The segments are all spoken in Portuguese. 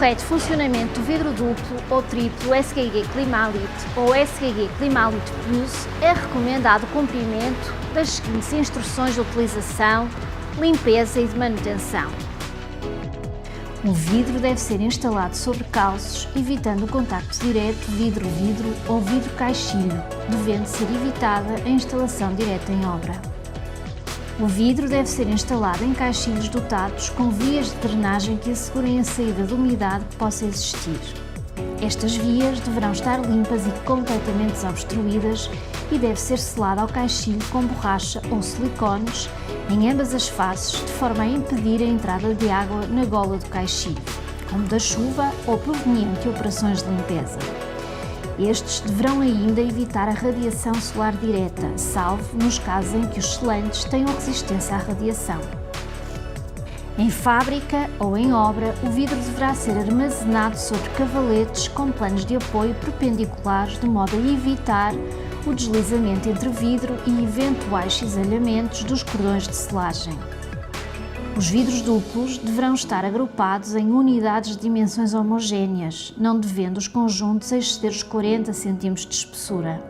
correto funcionamento do vidro duplo ou triplo SGG Climalite ou SGG Climalite Plus é recomendado o cumprimento das seguintes instruções de utilização, limpeza e de manutenção. O vidro deve ser instalado sobre calços, evitando o contacto direto vidro-vidro ou vidro-caixilho, devendo ser evitada a instalação direta em obra. O vidro deve ser instalado em caixilhos dotados com vias de drenagem que assegurem a saída de umidade que possa existir. Estas vias deverão estar limpas e completamente desobstruídas e deve ser selado ao caixilho com borracha ou silicones em ambas as faces, de forma a impedir a entrada de água na gola do caixilho, como da chuva ou proveniente de operações de limpeza. Estes deverão ainda evitar a radiação solar direta, salvo nos casos em que os selantes tenham resistência à radiação. Em fábrica ou em obra, o vidro deverá ser armazenado sobre cavaletes com planos de apoio perpendiculares, de modo a evitar o deslizamento entre vidro e eventuais cisalhamentos dos cordões de selagem. Os vidros duplos deverão estar agrupados em unidades de dimensões homogéneas, não devendo os conjuntos exceder os 40 cm de espessura.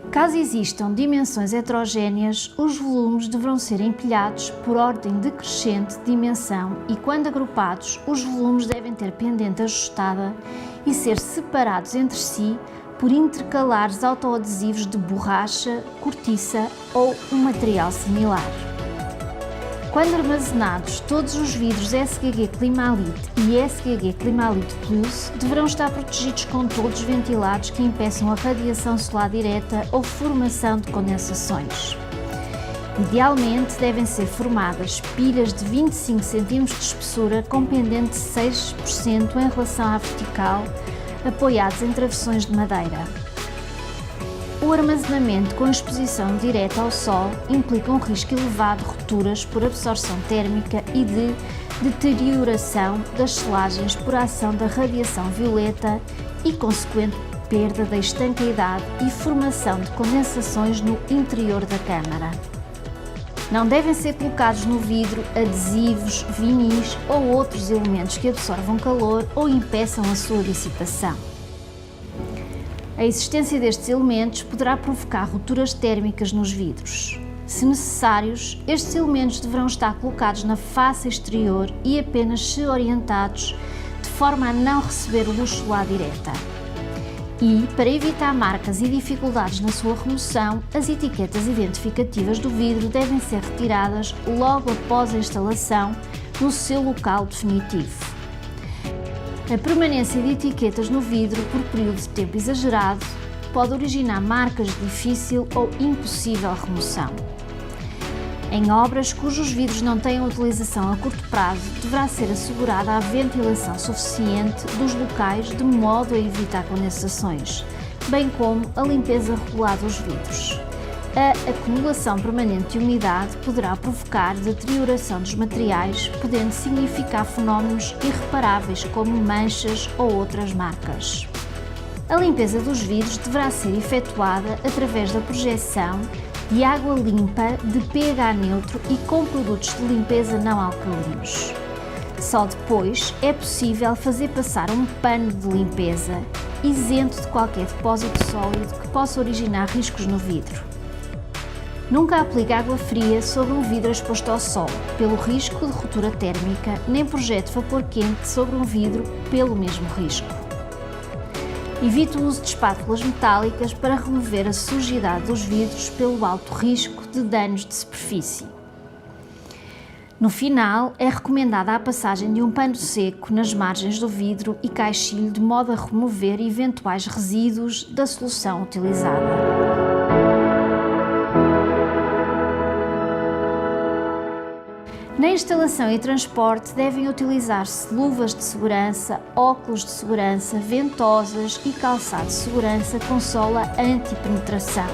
Caso existam dimensões heterogéneas, os volumes deverão ser empilhados por ordem decrescente de dimensão e, quando agrupados, os volumes devem ter pendente ajustada e ser separados entre si por intercalares autoadesivos de borracha, cortiça ou um material similar. Quando armazenados, todos os vidros SGG Climalite e SGG Climalite Plus deverão estar protegidos com toldos ventilados que impeçam a radiação solar direta ou formação de condensações. Idealmente, devem ser formadas pilhas de 25 cm de espessura com pendente de 6% em relação à vertical, apoiados em travessões de madeira. O armazenamento com exposição direta ao sol implica um risco elevado de rupturas por absorção térmica e de deterioração das selagens por ação da radiação violeta e consequente perda da estanqueidade e formação de condensações no interior da câmara. Não devem ser colocados no vidro adesivos, vinis ou outros elementos que absorvam calor ou impeçam a sua dissipação. A existência destes elementos poderá provocar rupturas térmicas nos vidros. Se necessários, estes elementos deverão estar colocados na face exterior e apenas se orientados de forma a não receber luz solar direta. E, para evitar marcas e dificuldades na sua remoção, as etiquetas identificativas do vidro devem ser retiradas logo após a instalação no seu local definitivo. A permanência de etiquetas no vidro por período de tempo exagerado pode originar marcas de difícil ou impossível remoção. Em obras cujos vidros não tenham utilização a curto prazo, deverá ser assegurada a ventilação suficiente dos locais de modo a evitar condensações, bem como a limpeza regular dos vidros. A acumulação permanente de umidade poderá provocar deterioração dos materiais, podendo significar fenómenos irreparáveis como manchas ou outras marcas. A limpeza dos vidros deverá ser efetuada através da projeção de água limpa de pH neutro e com produtos de limpeza não alcalinos. Só depois é possível fazer passar um pano de limpeza, isento de qualquer depósito sólido que possa originar riscos no vidro. Nunca aplique água fria sobre um vidro exposto ao sol, pelo risco de ruptura térmica, nem projete vapor quente sobre um vidro, pelo mesmo risco. Evite o uso de espátulas metálicas para remover a sujidade dos vidros pelo alto risco de danos de superfície. No final, é recomendada a passagem de um pano seco nas margens do vidro e caixilho de modo a remover eventuais resíduos da solução utilizada. Na instalação e transporte devem utilizar-se luvas de segurança, óculos de segurança, ventosas e calçado de segurança com sola anti-penetração,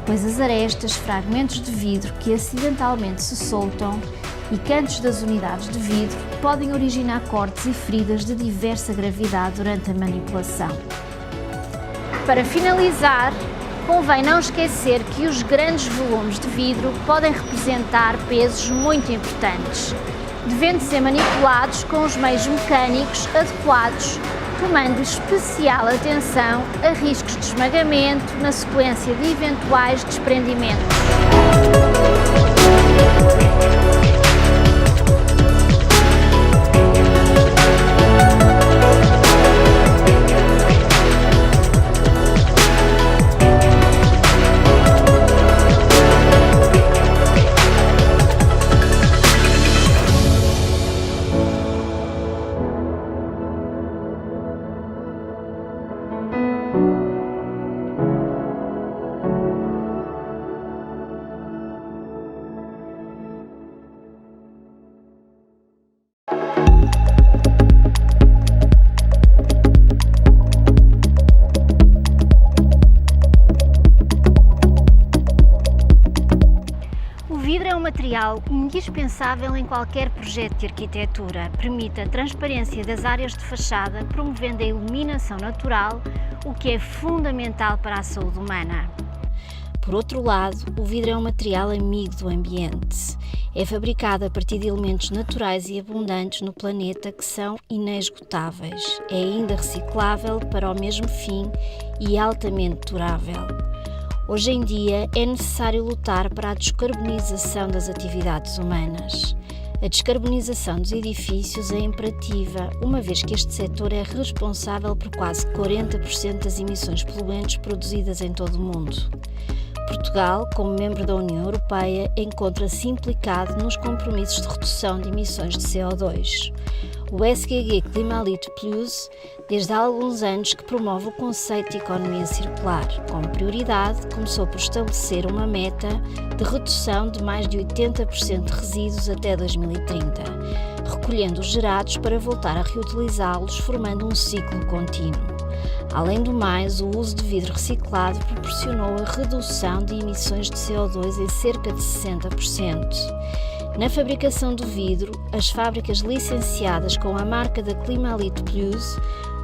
pois as arestas, fragmentos de vidro que acidentalmente se soltam e cantos das unidades de vidro podem originar cortes e feridas de diversa gravidade durante a manipulação. Para finalizar, convém não esquecer que os grandes volumes de vidro podem representar pesos muito importantes, devendo ser manipulados com os meios mecânicos adequados, tomando especial atenção a riscos de esmagamento na sequência de eventuais desprendimentos. O vidro é um material indispensável em qualquer projeto de arquitetura. Permite a transparência das áreas de fachada, promovendo a iluminação natural, o que é fundamental para a saúde humana. Por outro lado, o vidro é um material amigo do ambiente. É fabricado a partir de elementos naturais e abundantes no planeta que são inesgotáveis. É ainda reciclável para o mesmo fim e altamente durável. Hoje em dia é necessário lutar para a descarbonização das atividades humanas. A descarbonização dos edifícios é imperativa, uma vez que este setor é responsável por quase 40% das emissões poluentes produzidas em todo o mundo. Portugal, como membro da União Europeia, encontra-se implicado nos compromissos de redução de emissões de CO2. O SGG Climalite Plus, desde há alguns anos que promove o conceito de economia circular. Como prioridade, começou por estabelecer uma meta de redução de mais de 80% de resíduos até 2030, recolhendo os gerados para voltar a reutilizá-los, formando um ciclo contínuo. Além do mais, o uso de vidro reciclado proporcionou a redução de emissões de CO2 em cerca de 60%. Na fabricação do vidro, as fábricas licenciadas com a marca da Climalite Plus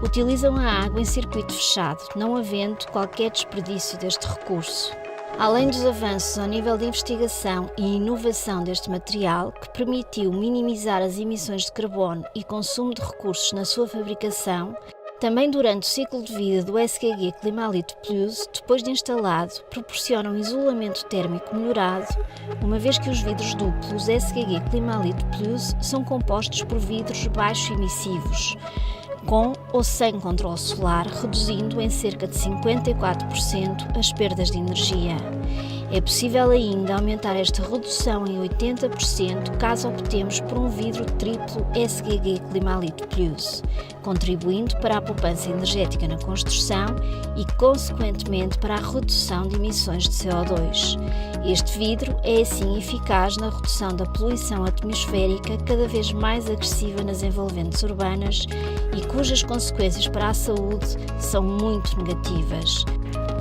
utilizam a água em circuito fechado, não havendo qualquer desperdício deste recurso. Além dos avanços ao nível de investigação e inovação deste material, que permitiu minimizar as emissões de carbono e consumo de recursos na sua fabricação, também durante o ciclo de vida do SGG Climalite Plus, depois de instalado, proporciona um isolamento térmico melhorado, uma vez que os vidros duplos SGG Climalite Plus são compostos por vidros baixo emissivos, com ou sem controle solar, reduzindo em cerca de 54% as perdas de energia. É possível ainda aumentar esta redução em 80% caso optemos por um vidro triplo SGG Climalite Plus, contribuindo para a poupança energética na construção e, consequentemente, para a redução de emissões de CO2. Este vidro é assim eficaz na redução da poluição atmosférica cada vez mais agressiva nas envolventes urbanas e cujas consequências para a saúde são muito negativas.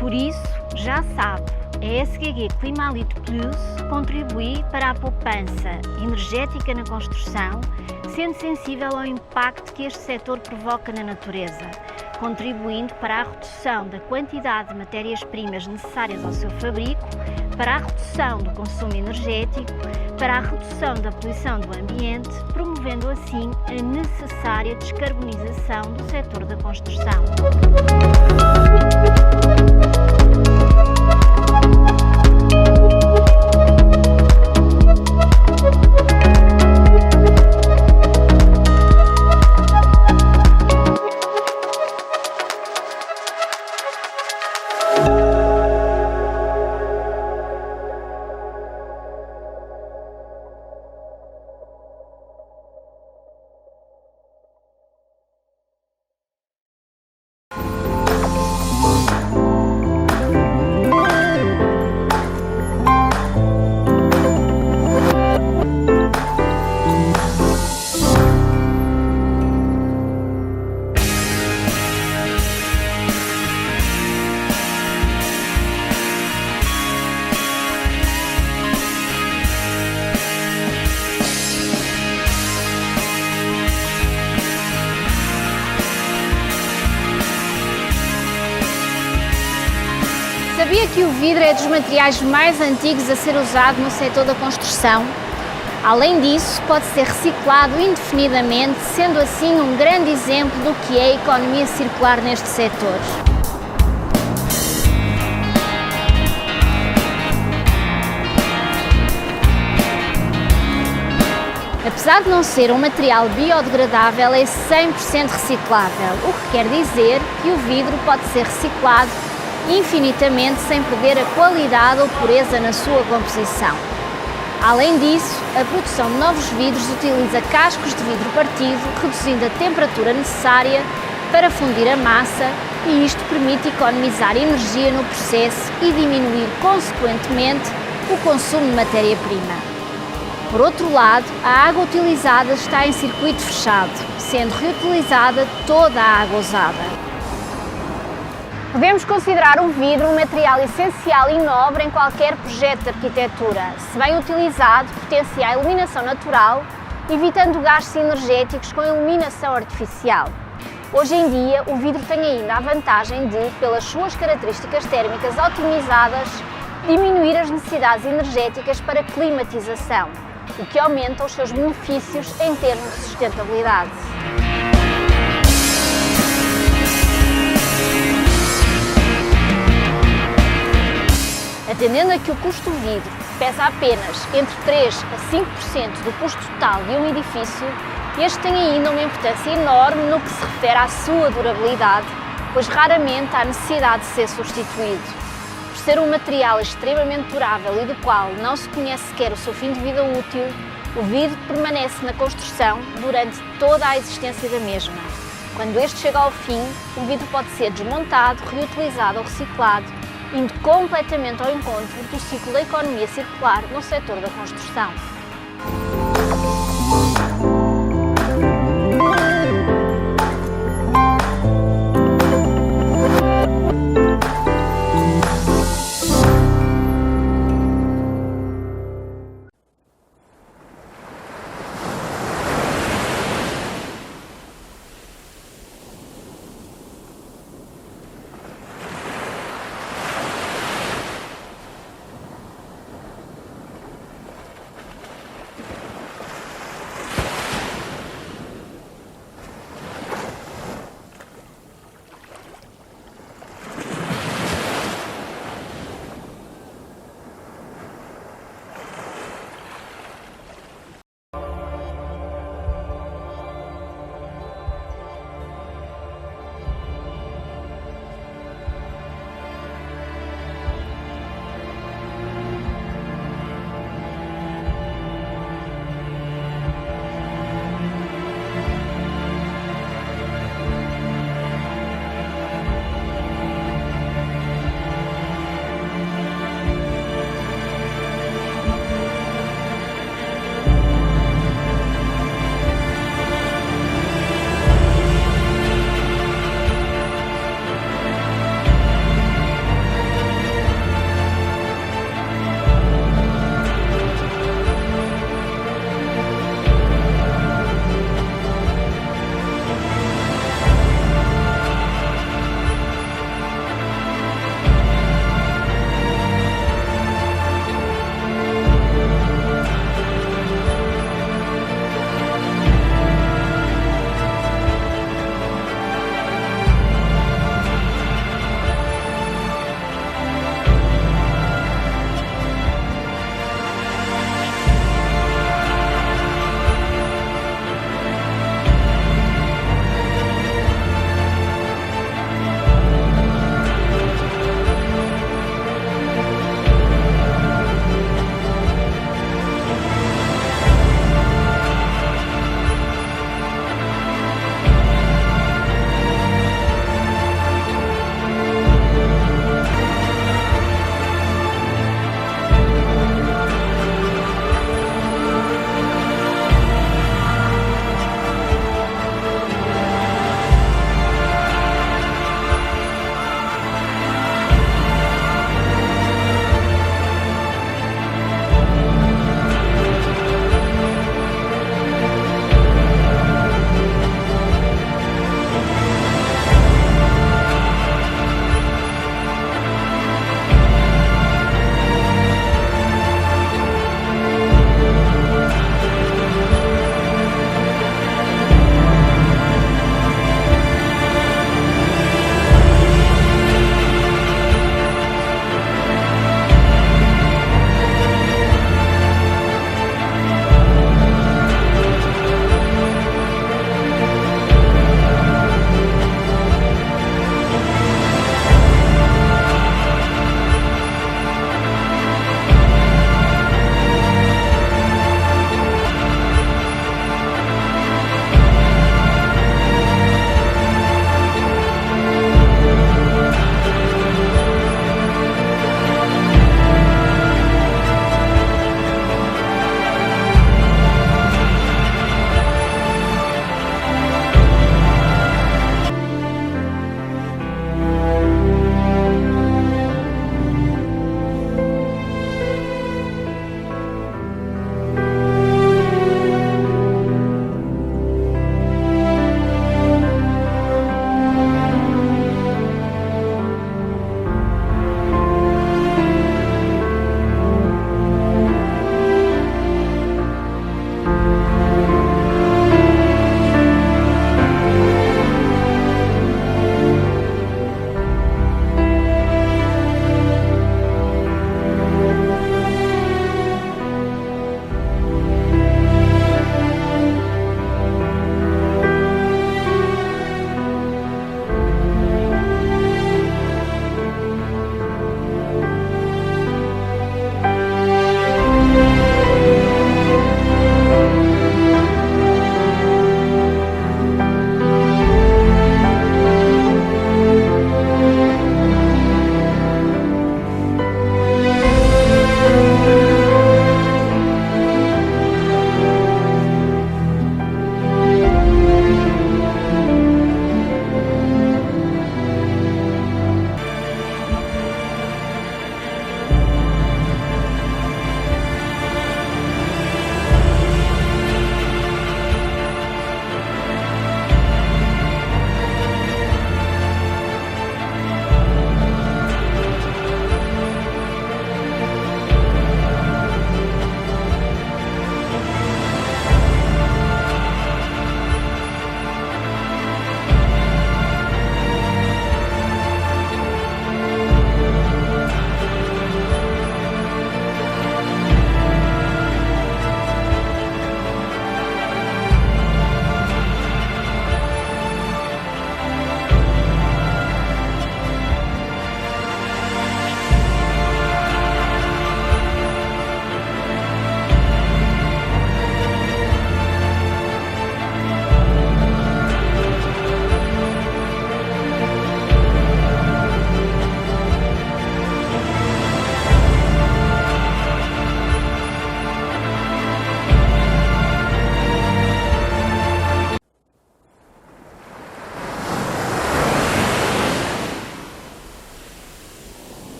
Por isso, já sabe, a SGG Climalite Plus contribui para a poupança energética na construção, sendo sensível ao impacto que este setor provoca na natureza, contribuindo para a redução da quantidade de matérias-primas necessárias ao seu fabrico, para a redução do consumo energético, para a redução da poluição do ambiente, promovendo assim a necessária descarbonização do setor da construção. Sabia que o vidro é dos materiais mais antigos a ser usado no setor da construção? Além disso, pode ser reciclado indefinidamente, sendo assim um grande exemplo do que é a economia circular neste setor. Apesar de não ser um material biodegradável, é 100% reciclável, o que quer dizer que o vidro pode ser reciclado infinitamente sem perder a qualidade ou pureza na sua composição. Além disso, a produção de novos vidros utiliza cascos de vidro partido, reduzindo a temperatura necessária para fundir a massa, e isto permite economizar energia no processo e diminuir, consequentemente, o consumo de matéria-prima. Por outro lado, a água utilizada está em circuito fechado, sendo reutilizada toda a água usada. Podemos considerar o vidro um material essencial e nobre em qualquer projeto de arquitetura. Se bem utilizado, potencia a iluminação natural, evitando gastos energéticos com iluminação artificial. Hoje em dia, o vidro tem ainda a vantagem de, pelas suas características térmicas otimizadas, diminuir as necessidades energéticas para climatização, o que aumenta os seus benefícios em termos de sustentabilidade. Atendendo a que o custo do vidro pesa apenas entre 3% a 5% do custo total de um edifício, este tem ainda uma importância enorme no que se refere à sua durabilidade, pois raramente há necessidade de ser substituído. Por ser um material extremamente durável e do qual não se conhece sequer o seu fim de vida útil, o vidro permanece na construção durante toda a existência da mesma. Quando este chega ao fim, o vidro pode ser desmontado, reutilizado ou reciclado, indo completamente ao encontro do ciclo da economia circular no setor da construção.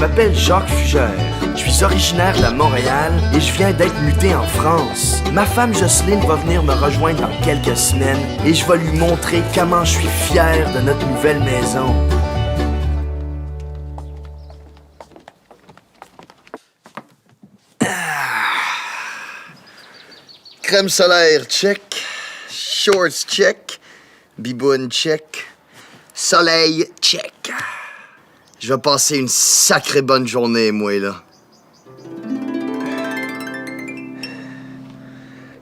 m'appelle Jacques Fugère. Je suis originaire de Montréal et je viens d'être muté en France. Ma femme Jocelyne va venir me rejoindre dans quelques semaines et je vais lui montrer comment je suis fier de notre nouvelle maison. Crème solaire, check. Shorts, check. Biboune, check. Soleil, check. Je vais passer une sacrée bonne journée, moi, là.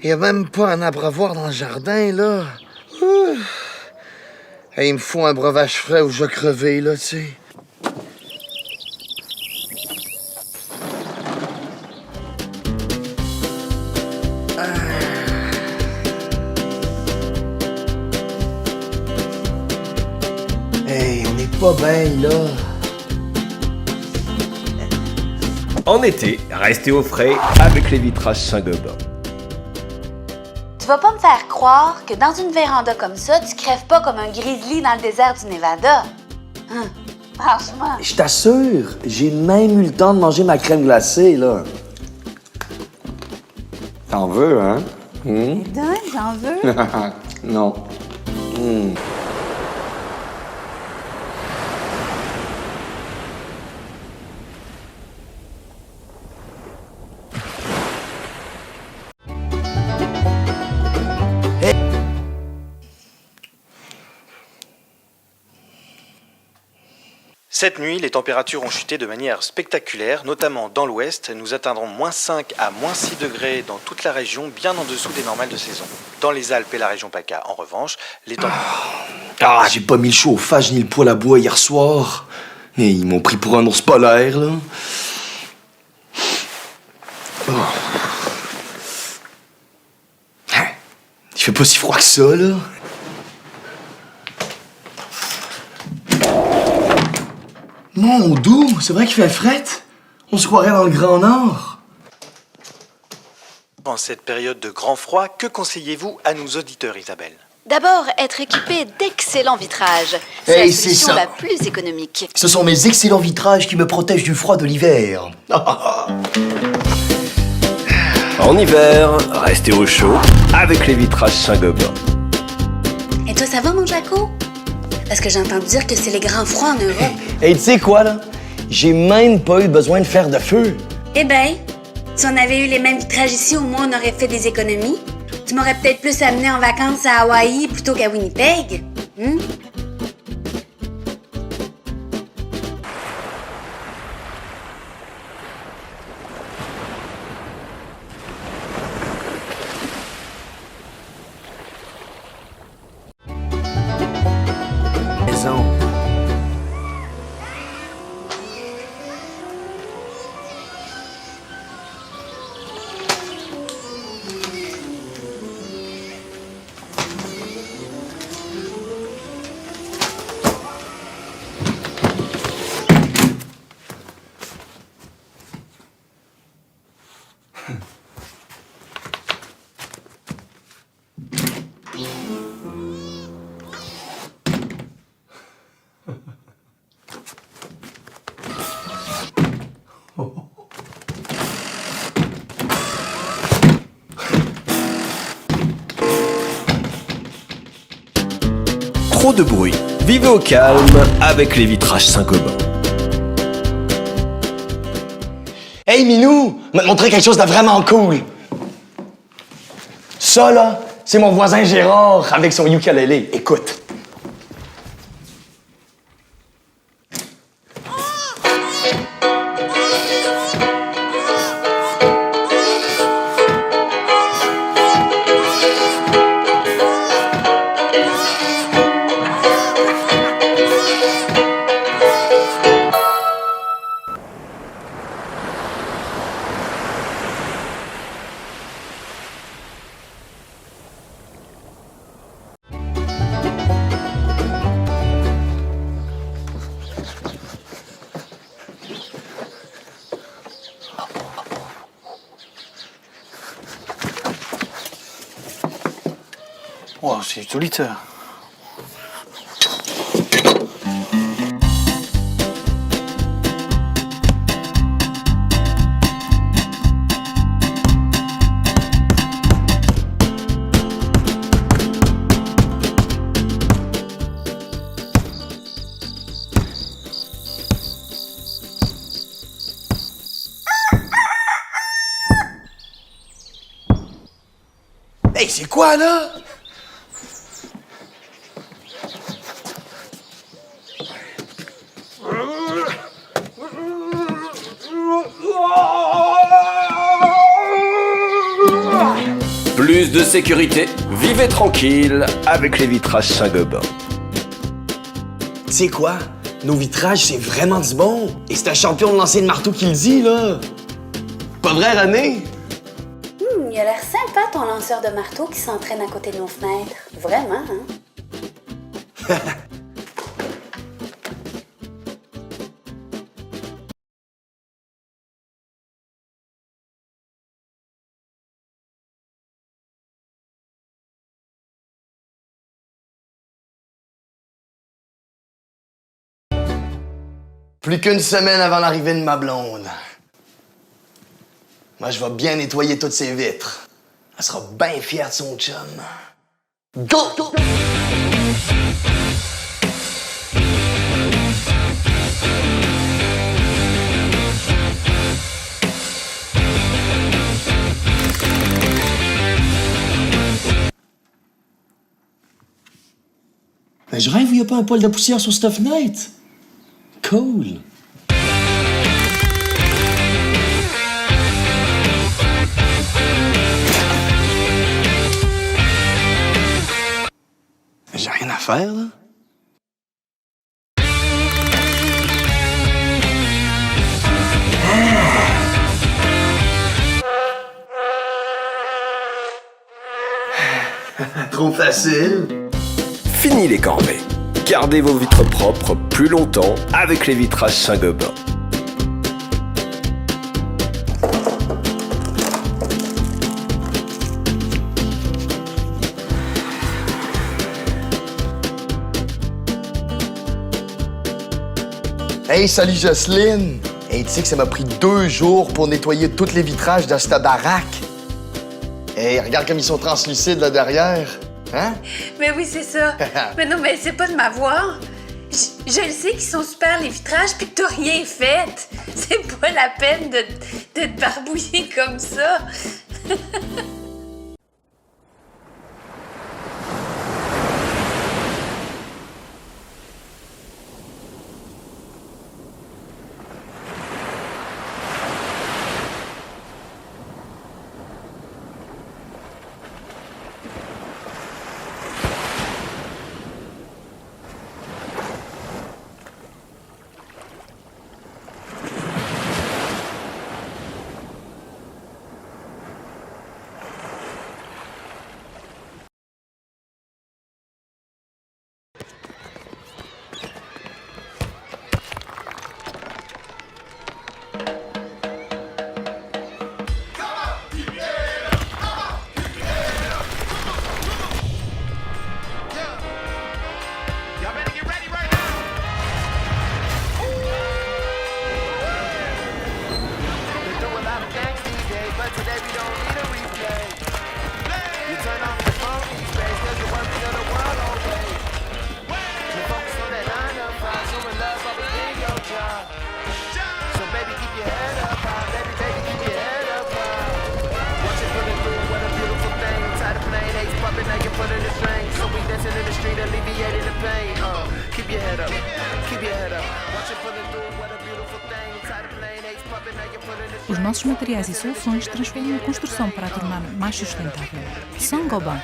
Il n'y a même pas un abreuvoir dans le jardin, là. Hey, il me faut un breuvage frais ou je vais crever, là, tu sais. Hey, on n'est pas bien, là. En été, restez au frais avec les vitrages Saint-Gobain. Tu vas pas me faire croire que dans une véranda comme ça, tu crèves pas comme un grizzly dans le désert du Nevada. Franchement. Je t'assure, j'ai même eu le temps de manger ma crème glacée, là. T'en veux, hein? Donne, j'en veux. Non. Cette nuit, les températures ont chuté de manière spectaculaire, notamment dans l'ouest. Nous atteindrons -5 à -6 degrés dans toute la région, bien en dessous des normales de saison. Dans les Alpes et la région PACA, en revanche, les températures... J'ai pas mis le chauffage ni le poêle à bois hier soir. Et ils m'ont pris pour un ours polaire, là. Il fait pas si froid que ça, là. Mon doux, c'est vrai qu'il fait fret. On se croirait dans le Grand Nord. En cette période de grand froid, que conseillez-vous à nos auditeurs, Isabelle? D'abord, être équipé d'excellents vitrages. C'est Hey, la c'est solution ça. la plus économique. Ce sont mes excellents vitrages qui me protègent du froid de l'hiver. En hiver, restez au chaud avec les vitrages Saint-Gobain. Et toi, ça va, mon Jaco? Parce que j'ai entendu dire que c'est les grands froids en Europe. Et tu sais quoi, là? J'ai même pas eu besoin de faire de feu. Eh ben, si on avait eu les mêmes vitrages ici, au moins on aurait fait des économies. Tu m'aurais peut-être plus amené en vacances à Hawaï plutôt qu'à Winnipeg. Maison. Trop de bruit. Vivez au calme avec les vitrages Saint-Gobain. Hey Minou, m'a montré quelque chose de vraiment cool. Ça là, c'est mon voisin Gérard avec son ukulélé. Écoute. Wow, c'est joli ça. Hey, c'est quoi, là? Plus de sécurité, vivez tranquille avec les vitrages Saint-Gobain. Tu sais quoi? Nos vitrages, c'est vraiment du bon. Et c'est un champion de lancer de marteau qui le dit, là. Pas vrai, René? Il a l'air sympa, ton lanceur de marteau qui s'entraîne à côté de nos fenêtres. Vraiment, hein? Plus qu'une semaine avant l'arrivée de ma blonde. Moi, je vais bien nettoyer toutes ces vitres. Elle sera bien fière de son chum. Go! Go! Mais je rêve où il n'y a pas un poil de poussière sur cette fenêtre. Cool. J'ai rien à faire, là. Trop facile. Fini les corvées. Gardez vos vitres propres plus longtemps avec les vitrages Saint-Gobain. Hey, salut Jocelyne! Hey, tu sais que ça m'a pris 2 jours pour nettoyer tous les vitrages de cette baraque. Hey, regarde comme ils sont translucides là derrière. Hein? Mais oui, c'est ça. Mais non, mais c'est pas de m'avoir. Je le sais qu'ils sont super, les vitrages, puis que t'as rien fait. C'est pas la peine de te barbouiller comme ça. Os nossos materiais e soluções transformam a construção para a tornar mais sustentável. Saint-Gobain.